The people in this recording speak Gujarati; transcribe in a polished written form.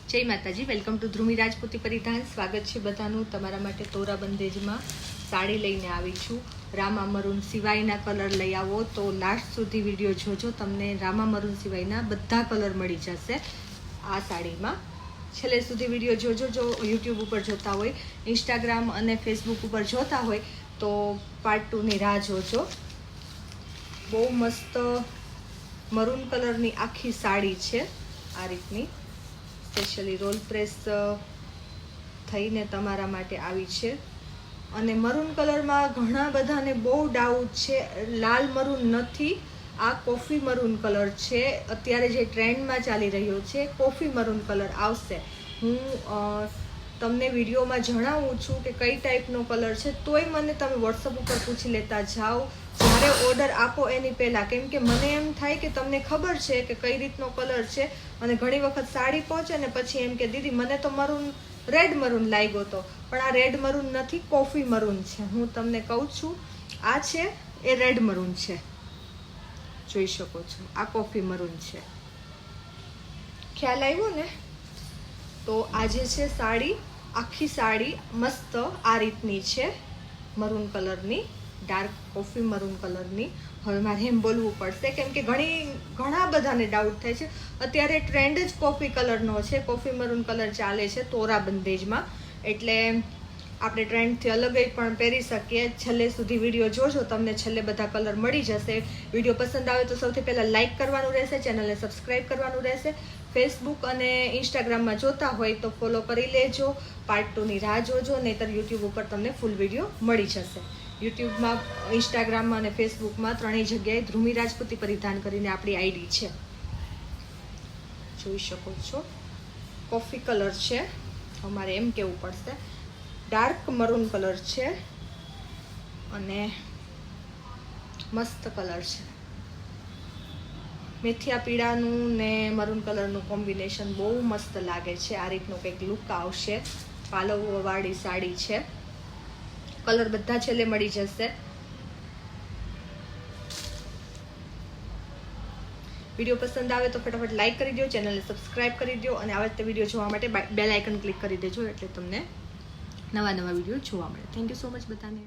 જય માતાજી, વેલકમ ટુ ધ્રુમી રાજપૂતી પરિધાન. સ્વાગત છે બધાનું. તમારા માટે તોરા બંદેજમાં સાડી લઈને આવી છું. રામા મરૂન સિવાયના કલર લઈ આવો તો લાસ્ટ સુધી વિડીયો જોજો, તમને રામા મરૂન સિવાયના બધા કલર મળી જશે આ સાડીમાં. છેલ્લે સુધી વિડીયો જોજો. જો યુટ્યુબ ઉપર જોતા હોય, ઇન્સ્ટાગ્રામ અને ફેસબુક ઉપર જોતા હોય તો પાર્ટ 2ની રાહ જોજો. બહુ મસ્ત મરૂન કલરની આખી સાડી છે આ રીતની, સ્પેશિયલી રોલ પ્રેસ થઈને તમારા માટે આવી છે. અને મરૂન કલરમાં ઘણા બધાને બહુ ડાઉટ છે. લાલ મરૂન નથી, આ કોફી મરૂન કલર છે. અત્યારે જે ટ્રેન્ડમાં ચાલી રહ્યો છે કોફી મરૂન કલર આવશે. હું તમને વિડીયોમાં જણાવું છું કે કઈ ટાઈપનો કલર છે, તોય મને તમે વોટ્સઅપ ઉપર પૂછી લેતા જાઓ જ્યારે ઓર્ડર આપો એની પહેલાં. કેમ કે મને એમ થાય કે તમને ખબર છે કે કઈ રીતનો કલર છે, અને ઘણી વખત સાડી પહોંચે ને પછી એમ કે દીદી મને તો મરૂન રેડ મરૂન લાગ્યો હતો, પણ આ રેડ મરૂન નથી, કોફી મરૂન છે. હું તમને કહું છું આ છે એ રેડ મરૂન છે, જોઈ શકો છો. આ કોફી મરૂન છે. ખ્યાલ આવ્યો ને? તો આ જે છે સાડી, આખી સાડી મસ્ત આ રીતની છે, મરૂન કલરની, ડાર્ક કોફી મરૂન કલરની. હવે મારે એમ બોલવું પડશે કેમ કે ઘણા બધાને ડાઉટ થાય છે. અત્યારે ટ્રેન્ડ જ કોફી કલરનો છે, કોફી મરૂન કલર ચાલે છે તોરા બંદેજમાં, એટલે આપણે ટ્રેન્ડથી અલગ પણ પહેરી શકીએ. છેલ્લે સુધી વિડીયો જોજો, તમને છેલ્લે બધા કલર મળી જશે. વિડીયો પસંદ આવે તો સૌથી પહેલાં લાઇક કરવાનું રહેશે, ચેનલને સબસ્ક્રાઈબ કરવાનું રહેશે. ફેસબુક અને ઇન્સ્ટાગ્રામમાં જોતા હોય તો ફોલો કરી લેજો. પાર્ટ 2ની રાહ જોજો, નહીંતર યુટ્યુબ ઉપર તમને ફૂલ વિડીયો મળી જશે. યુટ્યુબમાં, ઇન્સ્ટાગ્રામમાં અને ફેસબુકમાં ત્રણેય જગ્યાએ ધ્રુમી રાજપૂતી પરિધાન કરીને આપણી આઈડી છે, જોઈ શકો છો. કોફી કલર છે, અમારે એમ કહેવું પડશે. ડાર્ક મરૂન કલર છે અને મસ્ત કલર છે. મેથિયા પીળાનું ને મરૂન કલરનું કોમ્બિનેશન બહુ મસ્ત લાગે છે. આ રીતનું કંઈક લુક આવશે. પાલવવાળી સાડી છે. કલર બધા છેલ્લે મળી જશે. વિડીયો પસંદ આવે તો ફટાફટ લાઇક કરી દો, ચેનલને સબસ્ક્રાઇબ કરી દો, અને આવા જ વિડીયો જોવા માટે બેલ આઇકન ક્લિક કરી દેજો, એટલે તમને નવા વિડીયો જોવા મળે. થેન્ક યુ સો મચ બધાને.